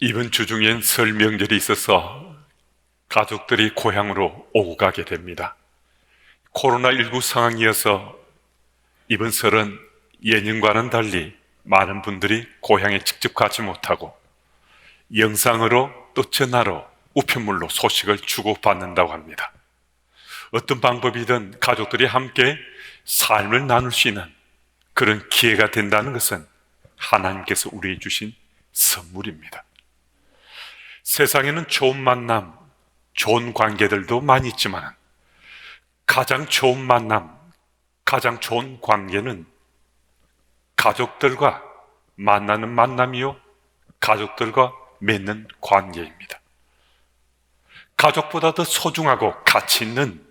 이번 주 중엔 설 명절이 있어서 가족들이 고향으로 오고 가게 됩니다. 코로나19 상황이어서 이번 설은 예년과는 달리 많은 분들이 고향에 직접 가지 못하고 영상으로 또 전화로 우편물로 소식을 주고받는다고 합니다. 어떤 방법이든 가족들이 함께 삶을 나눌 수 있는 그런 기회가 된다는 것은 하나님께서 우리에게 주신 선물입니다. 세상에는 좋은 만남, 좋은 관계들도 많이 있지만 가장 좋은 만남, 가장 좋은 관계는 가족들과 만나는 만남이요, 가족들과 맺는 관계입니다. 가족보다 더 소중하고 가치 있는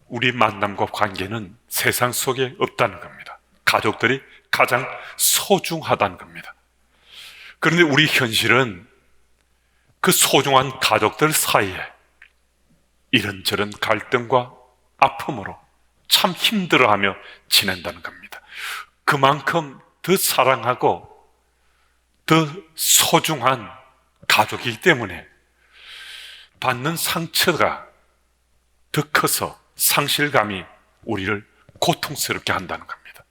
우리 만남과 관계는 세상 속에 없다는 겁니다. 가족들이 가장 소중하다는 겁니다. 그런데 우리 현실은 그 소중한 가족들 사이에 이런저런 갈등과 아픔으로 참 힘들어하며 지낸다는 겁니다. 그만큼 더 사랑하고 더 소중한 가족이기 때문에 받는 상처가 더 커서 상실감이 우리를 고통스럽게 한다는 겁니다.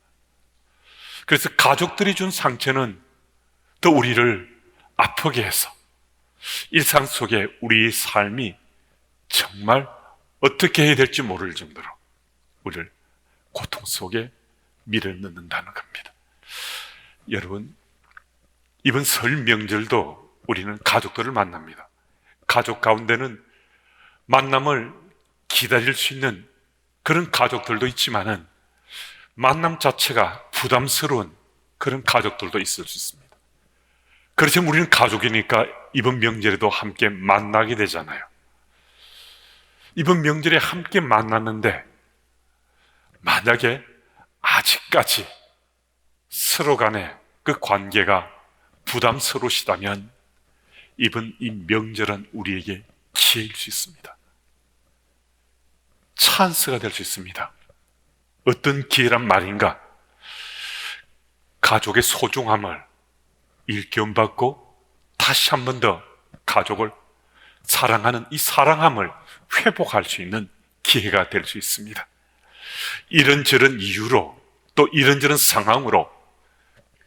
그래서 가족들이 준 상처는 더 우리를 아프게 해서 일상 속에 우리의 삶이 정말 어떻게 해야 될지 모를 정도로 우리를 고통 속에 밀어넣는다는 겁니다. 여러분, 이번 설 명절도 우리는 가족들을 만납니다. 가족 가운데는 만남을 기다릴 수 있는 그런 가족들도 있지만은 만남 자체가 부담스러운 그런 가족들도 있을 수 있습니다. 그렇지만 우리는 가족이니까 이번 명절에도 함께 만나게 되잖아요. 이번 명절에 함께 만났는데 만약에 아직까지 서로 간에 그 관계가 부담스러우시다면 이번 이 명절은 우리에게 기회일 수 있습니다. 찬스가 될 수 있습니다. 어떤 기회란 말인가? 가족의 소중함을 일깨움받고 다시 한 번 더 가족을 사랑하는 이 사랑함을 회복할 수 있는 기회가 될 수 있습니다. 이런저런 이유로 또 이런저런 상황으로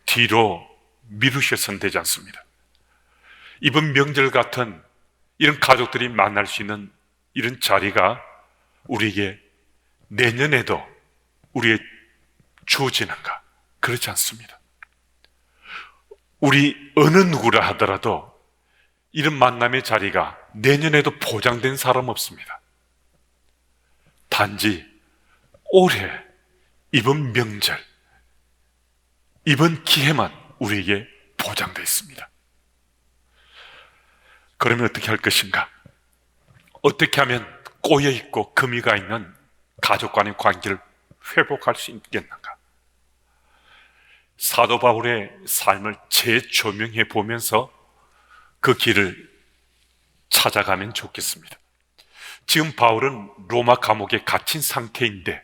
뒤로 미루셔서는 되지 않습니다. 이번 명절 같은 이런 가족들이 만날 수 있는 이런 자리가 우리에게 내년에도 우리의 주어지는가? 그렇지 않습니다. 우리 어느 누구라 하더라도 이런 만남의 자리가 내년에도 보장된 사람 없습니다. 단지 올해 이번 명절, 이번 기회만 우리에게 보장되어 있습니다. 그러면 어떻게 할 것인가? 어떻게 하면 꼬여있고 금이 가 있는 가족 간의 관계를 회복할 수 있겠는가? 사도 바울의 삶을 재조명해 보면서 그 길을 찾아가면 좋겠습니다. 지금 바울은 로마 감옥에 갇힌 상태인데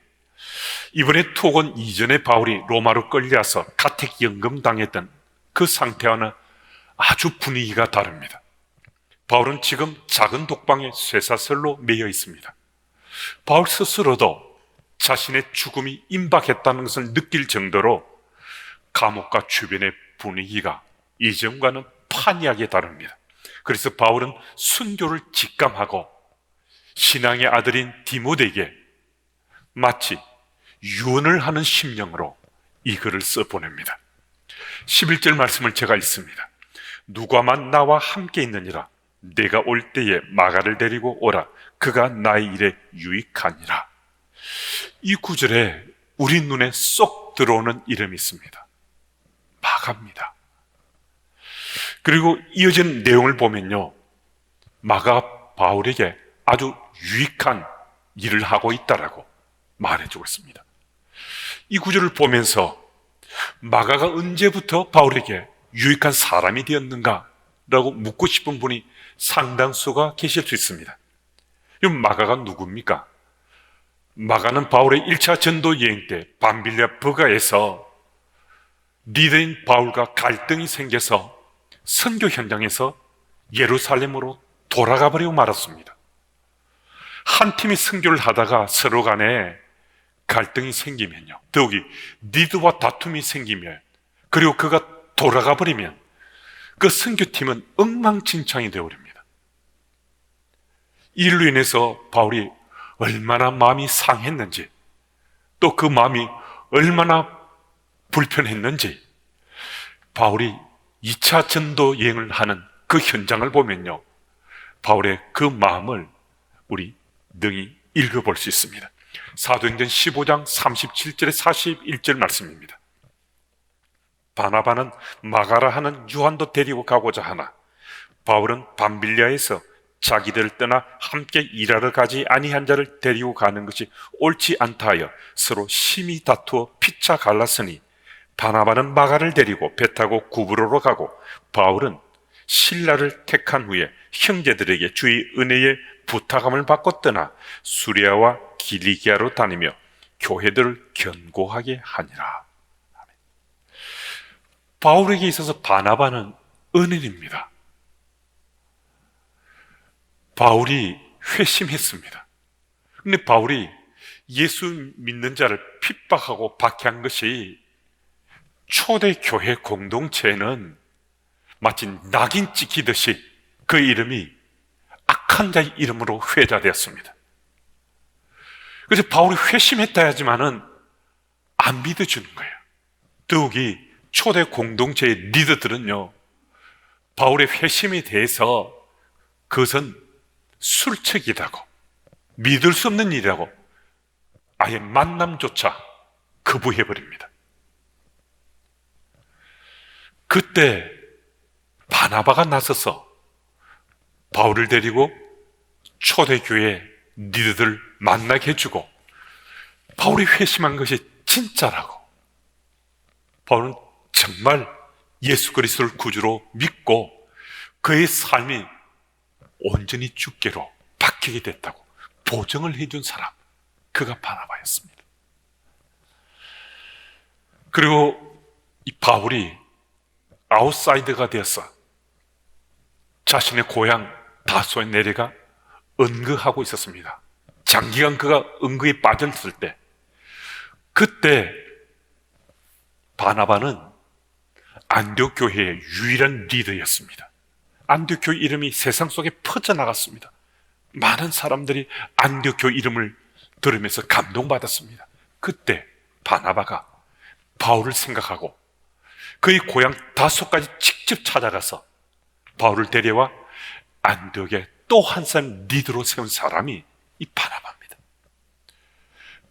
이번에 토건 이전에 바울이 로마로 끌려와서 가택연금 당했던 그 상태와는 아주 분위기가 다릅니다. 바울은 지금 작은 독방에 쇠사슬로 매여 있습니다. 바울 스스로도 자신의 죽음이 임박했다는 것을 느낄 정도로 감옥과 주변의 분위기가 이전과는 판이하게 다릅니다. 그래서 바울은 순교를 직감하고 신앙의 아들인 디모데에게 마치 유언을 하는 심령으로 이 글을 써보냅니다. 11절 말씀을 제가 읽습니다. 누가만 나와 함께 있느니라. 내가 올 때에 마가를 데리고 오라. 그가 나의 일에 유익하니라. 이 구절에 우리 눈에 쏙 들어오는 이름이 있습니다. 마가입니다. 그리고 이어진 내용을 보면요, 마가 바울에게 아주 유익한 일을 하고 있다라고 말해주고 있습니다. 이 구절을 보면서 마가가 언제부터 바울에게 유익한 사람이 되었는가 라고 묻고 싶은 분이 상당수가 계실 수 있습니다. 그럼 마가가 누굽니까? 마가는 바울의 1차 전도 여행 때 밤빌리아 버가에서 리더인 바울과 갈등이 생겨서 선교 현장에서 예루살렘으로 돌아가 버리고 말았습니다. 한 팀이 선교를 하다가 서로 간에 갈등이 생기면요, 더욱이 니드와 다툼이 생기면, 그리고 그가 돌아가 버리면 그 선교팀은 엉망진창이 되어버립니다. 이로 인해서 바울이 얼마나 마음이 상했는지, 또 그 마음이 얼마나 불편했는지, 바울이 2차 전도 여행을 하는 그 현장을 보면요, 바울의 그 마음을 우리 능히 읽어볼 수 있습니다. 사도행전 15장 37절에 41절 말씀입니다. 바나바는 마가라 하는 요한도 데리고 가고자 하나 바울은 밤빌리아에서 자기들을 떠나 함께 일하러 가지 아니한 자를 데리고 가는 것이 옳지 않다 하여 서로 심히 다투어 피차 갈랐으니 바나바는 마가를 데리고 배 타고 구브로로 가고 바울은 실라를 택한 후에 형제들에게 주의 은혜의 부탁함을 받고 떠나 수리아와 길리기아로 다니며 교회들을 견고하게 하니라. 바울에게 있어서 바나바는 은인입니다. 바울이 회심했습니다. 그런데 바울이 예수 믿는 자를 핍박하고 박해한 것이 초대교회 공동체에는 마치 낙인 찍히듯이 그 이름이 악한 자의 이름으로 회자되었습니다. 그래서 바울이 회심했다 하지만은 안 믿어주는 거예요. 더욱이 초대 공동체의 리더들은요, 바울의 회심에 대해서 그것은 술책이라고, 믿을 수 없는 일이라고 아예 만남조차 거부해버립니다. 그때 바나바가 나서서 바울을 데리고 초대교회 리더들 만나게 해주고, 바울이 회심한 것이 진짜라고, 바울은 정말 예수 그리스도를 구주로 믿고 그의 삶이 온전히 주께로 바뀌게 됐다고 보증을 해준 사람, 그가 바나바였습니다. 그리고 이 바울이 아웃사이더가 되어서 자신의 고향 다소에 내려가 은거하고 있었습니다. 장기간 그가 은거에 빠졌을 때, 그때 바나바는 안디옥 교회의 유일한 리더였습니다. 안디옥 교회 이름이 세상 속에 퍼져나갔습니다. 많은 사람들이 안디옥 교회 이름을 들으면서 감동받았습니다. 그때 바나바가 바울을 생각하고 그의 고향 다소까지 직접 찾아가서 바울을 데려와 안디옥에 또 한 사람 리더로 세운 사람이 이 바나바입니다.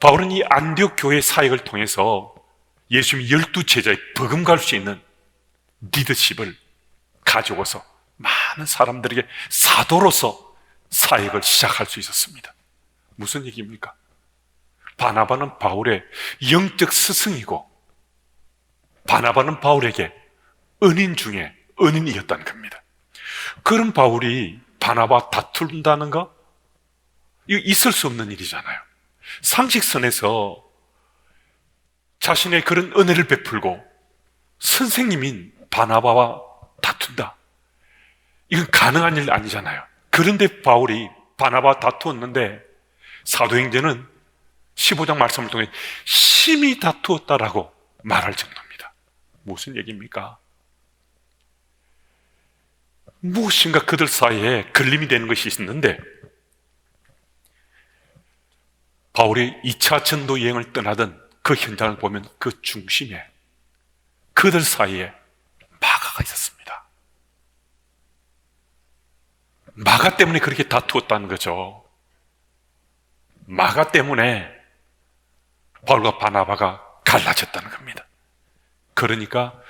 바울은 이 안디옥 교회 사역을 통해서 예수님의 12제자의 버금갈 수 있는 리더십을 가져와서 많은 사람들에게 사도로서 사역을 시작할 수 있었습니다. 무슨 얘기입니까? 바나바는 바울의 영적 스승이고 바나바는 바울에게 은인 중에 은인이었다는 겁니다. 그런 바울이 바나바 다툰다는 거, 이거 있을 수 없는 일이잖아요. 상식선에서 자신의 그런 은혜를 베풀고 선생님인 바나바와 다툰다, 이건 가능한 일 아니잖아요. 그런데 바울이 바나바와 다투었는데 사도행전은 15장 말씀을 통해 심히 다투었다라고 말할 정도입니다. 무슨 얘기입니까? 무엇인가 그들 사이에 걸림이 되는 것이 있었는데, 바울이 2차 전도 여행을 떠나던 그 현장을 보면 그 중심에 그들 사이에 마가가 있었습니다. 마가 때문에 그렇게 다투었다는 거죠. 마가 때문에 바울과 바나바가 갈라졌다는 겁니다. 그러니까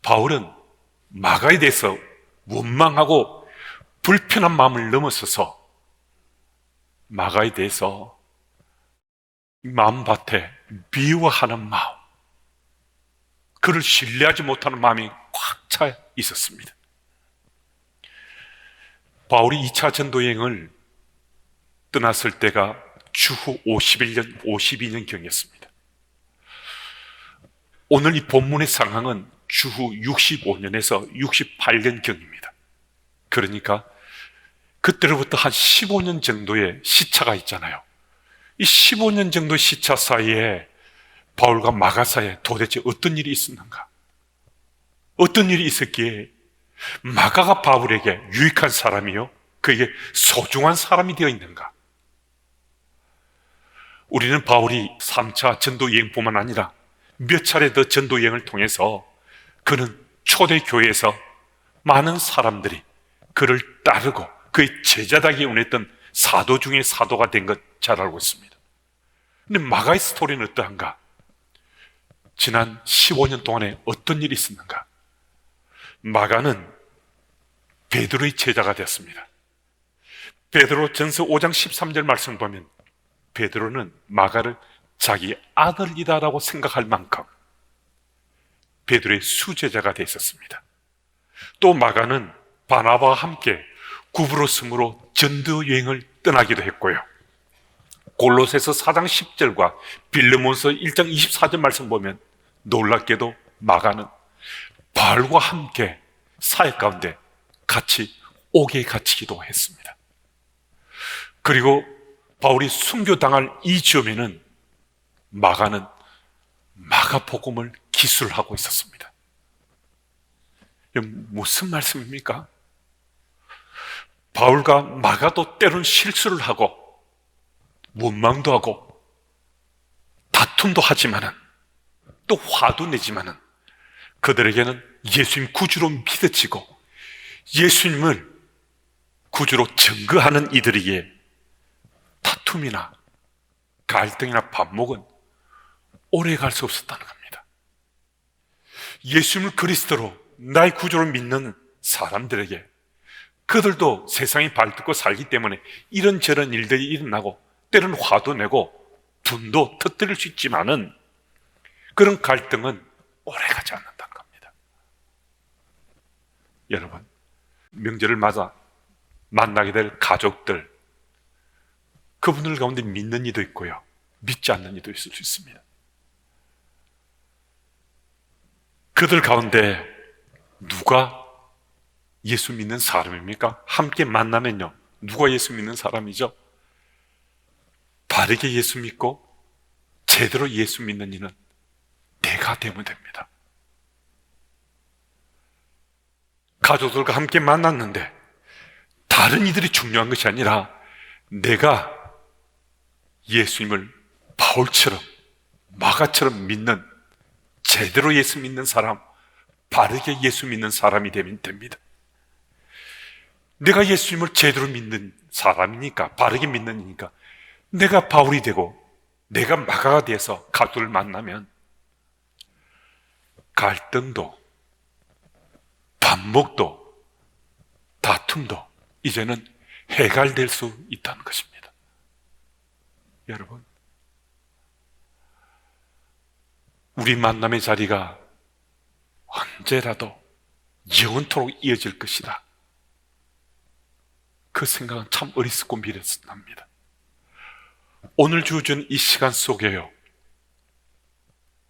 바울은 마가에 대해서 원망하고 불편한 마음을 넘어서서 마가에 대해서 마음밭에 미워하는 마음, 그를 신뢰하지 못하는 마음이 꽉 차 있었습니다. 바울이 2차 전도여행을 떠났을 때가 주후 52년경이었습니다. 오늘 이 본문의 상황은 주후 65년에서 68년경입니다. 그러니까 그때로부터 한 15년 정도의 시차가 있잖아요. 이 15년 정도 시차 사이에 바울과 마가사에 도대체 어떤 일이 있었는가? 어떤 일이 있었기에 마가가 바울에게 유익한 사람이요, 그에게 소중한 사람이 되어 있는가? 우리는 바울이 3차 전도여행뿐만 아니라 몇 차례 더 전도여행을 통해서 그는 초대교회에서 많은 사람들이 그를 따르고 그의 제자다기 원했던 사도 중에 사도가 된 것 잘 알고 있습니다. 근데 마가의 스토리는 어떠한가? 지난 15년 동안에 어떤 일이 있었는가? 마가는 베드로의 제자가 되었습니다. 베드로전서 5장 13절 말씀 보면 베드로는 마가를 자기 아들이다라고 생각할 만큼 베드로의 수제자가 되어 있었습니다. 또 마가는 바나바와 함께 구브로섬으로 전도 여행을 떠나기도 했고요. 골로새서 4장 10절과 빌레몬서 1장 24절 말씀 보면 놀랍게도 마가는 바울과 함께 사역 가운데 같이 옥에 갇히기도 했습니다. 그리고 바울이 순교당할 이 즈음에는 마가는 마가복음을 기술하고 있었습니다. 무슨 말씀입니까? 바울과 마가도 때로는 실수를 하고 원망도 하고 다툼도 하지만은 또 화도 내지만은 그들에게는 예수님 구주로 믿어지고 예수님을 구주로 증거하는 이들에게 다툼이나 갈등이나 반목은 오래 갈 수 없었다는 겁니다. 예수님을 그리스도로 나의 구주로 믿는 사람들에게 그들도 세상에 발듣고 살기 때문에 이런저런 일들이 일어나고 때로는 화도 내고 분도 터뜨릴 수 있지만은 그런 갈등은 오래 가지 않는다는 겁니다. 여러분, 명절을 맞아 만나게 될 가족들, 그분들 가운데 믿는 이도 있고요, 믿지 않는 이도 있을 수 있습니다. 그들 가운데 누가 예수 믿는 사람입니까? 함께 만나면요, 누가 예수 믿는 사람이죠? 바르게 예수 믿고 제대로 예수 믿는 이는 내가 되면 됩니다. 가족들과 함께 만났는데 다른 이들이 중요한 것이 아니라 내가 예수님을 바울처럼 마가처럼 믿는, 제대로 예수 믿는 사람, 바르게 예수 믿는 사람이 되면 됩니다. 내가 예수님을 제대로 믿는 사람이니까, 바르게 믿는이니까 내가 바울이 되고 내가 마가가 돼서 가족을 만나면 갈등도 반목도 다툼도 이제는 해결될 수 있다는 것입니다. 여러분, 우리 만남의 자리가 언제라도 영원토록 이어질 것이다, 그 생각은 참 어리석고 미련합니다. 오늘 주어진 이 시간 속에요,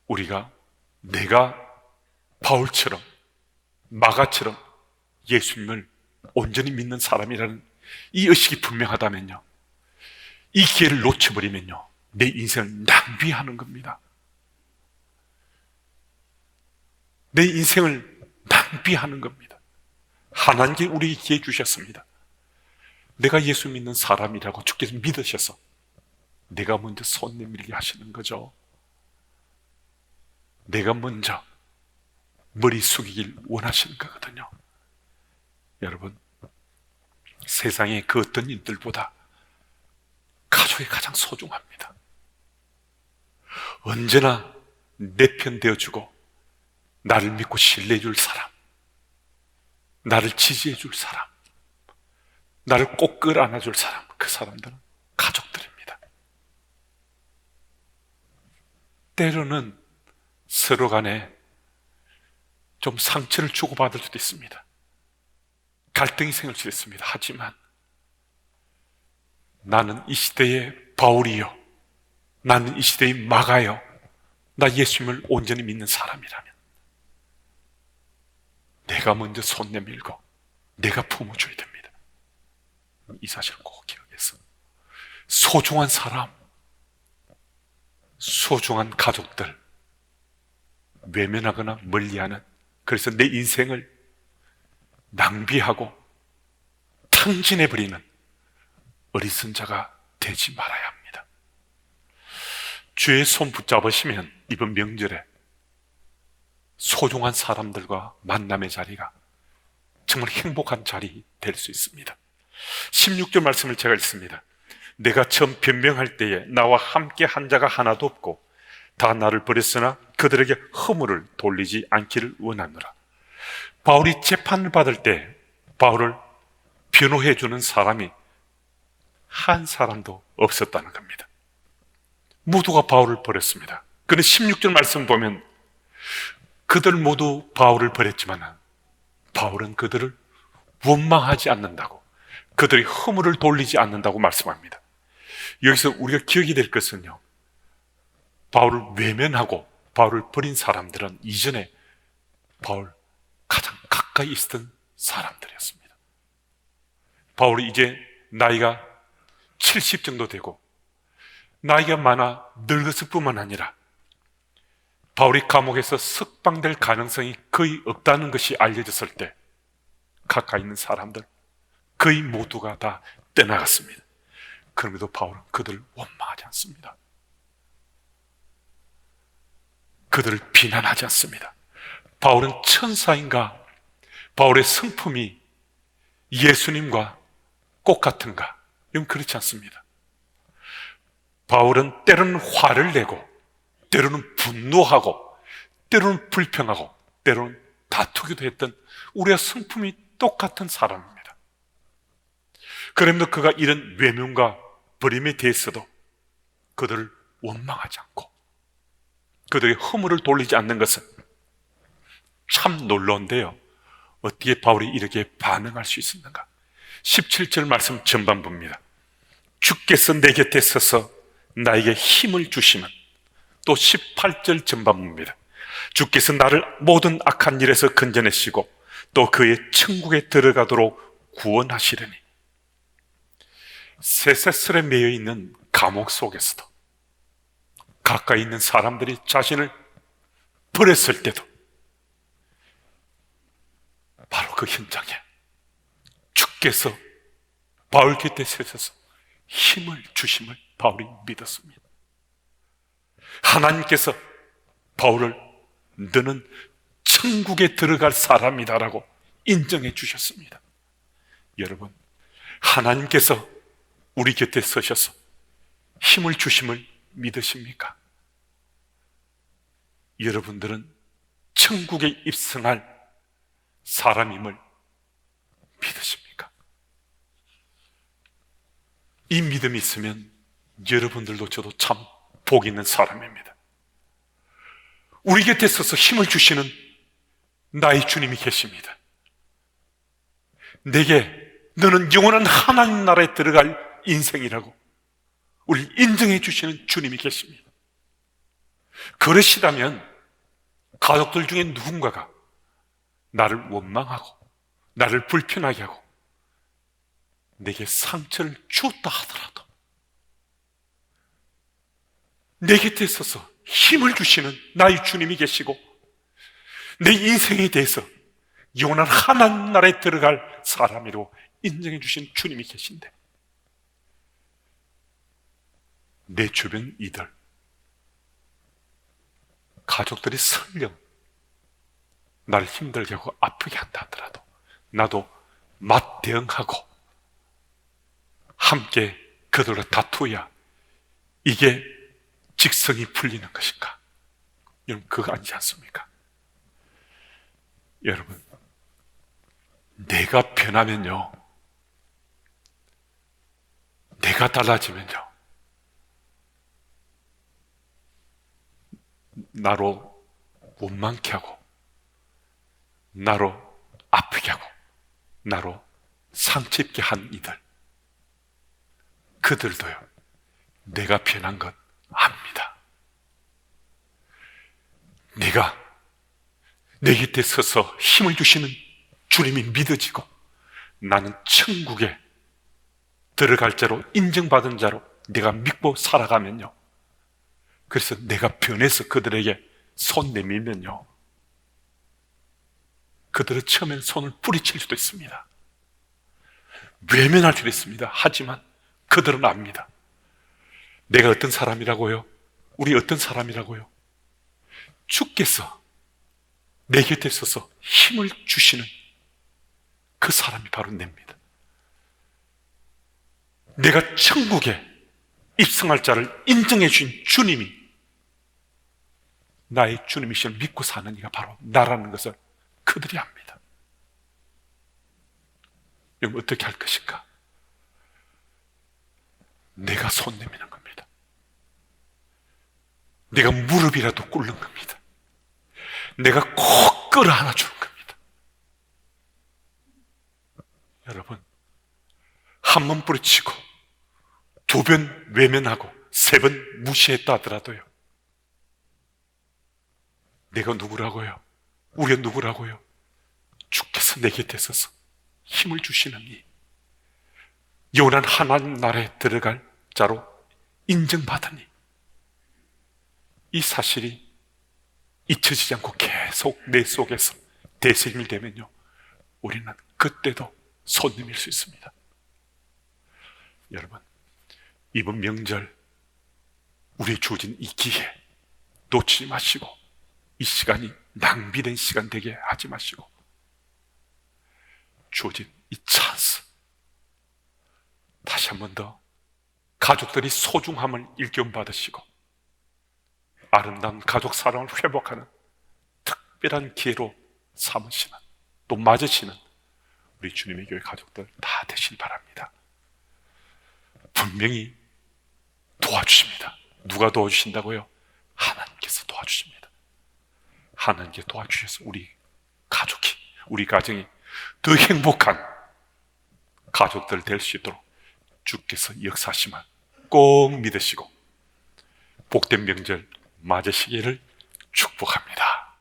우리가 내가 바울처럼 마가처럼 예수님을 온전히 믿는 사람이라는 이 의식이 분명하다면요, 이 기회를 놓쳐버리면요, 내 인생을 낭비하는 겁니다. 내 인생을 낭비하는 겁니다. 하나님께 우리에게 기회 주셨습니다. 내가 예수 믿는 사람이라고 주께서 믿으셔서 내가 먼저 손 내밀게 하시는 거죠. 내가 먼저 머리 숙이길 원하시는 거거든요. 여러분, 세상의 그 어떤 일들보다 가족이 가장 소중합니다. 언제나 내 편 되어주고 나를 믿고 신뢰해 줄 사람, 나를 지지해 줄 사람, 나를 꼭 끌어안아 줄 사람, 그 사람들은 가족들입니다. 때로는 서로 간에 좀 상처를 주고받을 수도 있습니다. 갈등이 생길 수도 있습니다. 하지만 나는 이 시대의 바울이요, 나는 이 시대의 마가요, 나 예수님을 온전히 믿는 사람이라면 내가 먼저 손 내밀고 내가 품어줘야 됩니다. 이 사실을 꼭 기억해서 소중한 사람, 소중한 가족들 외면하거나 멀리하는, 그래서 내 인생을 낭비하고 탕진해버리는 어리선자가 되지 말아야 합니다. 주의 손 붙잡으시면 이번 명절에 소중한 사람들과 만남의 자리가 정말 행복한 자리 될 수 있습니다. 16절 말씀을 제가 읽습니다. 내가 처음 변명할 때에 나와 함께 한 자가 하나도 없고 다 나를 버렸으나 그들에게 허물을 돌리지 않기를 원하노라. 바울이 재판을 받을 때 바울을 변호해 주는 사람이 한 사람도 없었다는 겁니다. 모두가 바울을 버렸습니다. 그런데 16절 말씀 보면 그들 모두 바울을 버렸지만 바울은 그들을 원망하지 않는다고, 그들의 허물을 돌리지 않는다고 말씀합니다. 여기서 우리가 기억이 될 것은요, 바울을 외면하고 바울을 버린 사람들은 이전에 바울 가장 가까이 있었던 사람들이었습니다. 바울이 이제 나이가 70 정도 되고 나이가 많아 늙었을 뿐만 아니라 바울이 감옥에서 석방될 가능성이 거의 없다는 것이 알려졌을 때 가까이 있는 사람들 거의 모두가 다 떠나갔습니다. 그럼에도 바울은 그들을 원망하지 않습니다. 그들을 비난하지 않습니다. 바울은 천사인가? 바울의 성품이 예수님과 똑같은가? 이건 그렇지 않습니다. 바울은 때로는 화를 내고 때로는 분노하고 때로는 불평하고 때로는 다투기도 했던 우리와 성품이 똑같은 사람입니다. 그럼에도 그가 이런 외면과 버림에 대해서도 그들을 원망하지 않고 그들의 허물을 돌리지 않는 것은 참 놀라운데요, 어떻게 바울이 이렇게 반응할 수 있었는가? 17절 말씀 전반부입니다. 주께서 내 곁에 서서 나에게 힘을 주시면, 또 18절 전반부입니다. 주께서 나를 모든 악한 일에서 건져내시고 또 그의 천국에 들어가도록 구원하시려니. 쇠쇠슬에 매여 있는 감옥 속에서도 가까이 있는 사람들이 자신을 버렸을 때도 바로 그 현장에 주께서 바울 곁에 서셔서 힘을 주심을 바울이 믿었습니다. 하나님께서 바울을 너는 천국에 들어갈 사람이다라고 인정해 주셨습니다. 여러분, 하나님께서 우리 곁에 서셔서 힘을 주심을 믿으십니까? 여러분들은 천국에 입성할 사람임을 믿으십니까? 이 믿음이 있으면 여러분들도 저도 참 복 있는 사람입니다. 우리 곁에 서서 힘을 주시는 나의 주님이 계십니다. 내게 너는 영원한 하나님 나라에 들어갈 인생이라고 우리 인정해 주시는 주님이 계십니다. 그러시다면 가족들 중에 누군가가 나를 원망하고 나를 불편하게 하고 내게 상처를 주었다 하더라도 내 곁에 서서 힘을 주시는 나의 주님이 계시고 내 인생에 대해서 영원한 하나님 나라에 들어갈 사람이라고 인정해 주신 주님이 계신데 내 주변 이들, 가족들이 설령 나를 힘들게 하고 아프게 한다 하더라도 나도 맞대응하고 함께 그들과 다투어야 이게 직성이 풀리는 것인가? 여러분, 그거 아니지 않습니까? 여러분, 내가 변하면요, 내가 달라지면요, 나로 원망케 하고 나로 아프게 하고 나로 상처 입게 한 이들, 그들도요 내가 변한 것 압니다. 내가 내 곁에 서서 힘을 주시는 주님이 믿어지고 나는 천국에 들어갈 자로 인정받은 자로 내가 믿고 살아가면요, 그래서 내가 변해서 그들에게 손 내밀면요, 그들은 처음엔 손을 뿌리칠 수도 있습니다. 외면할 수도 있습니다. 하지만 그들은 압니다. 내가 어떤 사람이라고요? 우리 어떤 사람이라고요? 주께서 내 곁에 서서 힘을 주시는 그 사람이 바로 냅니다. 내가 천국에 입성할 자를 인정해 주신 주님이 나의 주님이심을 믿고 사는 이가 바로 나라는 것을 그들이 압니다. 그럼 어떻게 할 것인가? 내가 손 내미는 겁니다. 내가 무릎이라도 꿇는 겁니다. 내가 꼭 끌어안아 주는 겁니다. 여러분, 한 번 뿌리치고 두 번 외면하고 세 번 무시했다 하더라도요, 내가 누구라고요? 우리가 누구라고요? 주께서 내 곁에 서서 힘을 주시는 이 영원한 하나님 나라에 들어갈 자로 인정받으니, 이 사실이 잊혀지지 않고 계속 내 속에서 대세임이 되면요, 우리는 그때도 손 내밀 수 있습니다. 여러분, 이번 명절 우리의 주어진 이 기회 놓치지 마시고, 이 시간이 낭비된 시간 되게 하지 마시고, 주어진 이 찬스 다시 한 번 더 가족들이 소중함을 일깨움받으시고 아름다운 가족 사랑을 회복하는 특별한 기회로 삼으시는, 또 맞으시는 우리 주님의 교회 가족들 다 되시길 바랍니다. 분명히 도와주십니다. 누가 도와주신다고요? 하나님께서 도와주십니다. 하나님께 도와주셔서 우리 가족이, 우리 가정이 더 행복한 가족들 될 수 있도록 주께서 역사하심을 꼭 믿으시고 복된 명절 맞으시기를 축복합니다.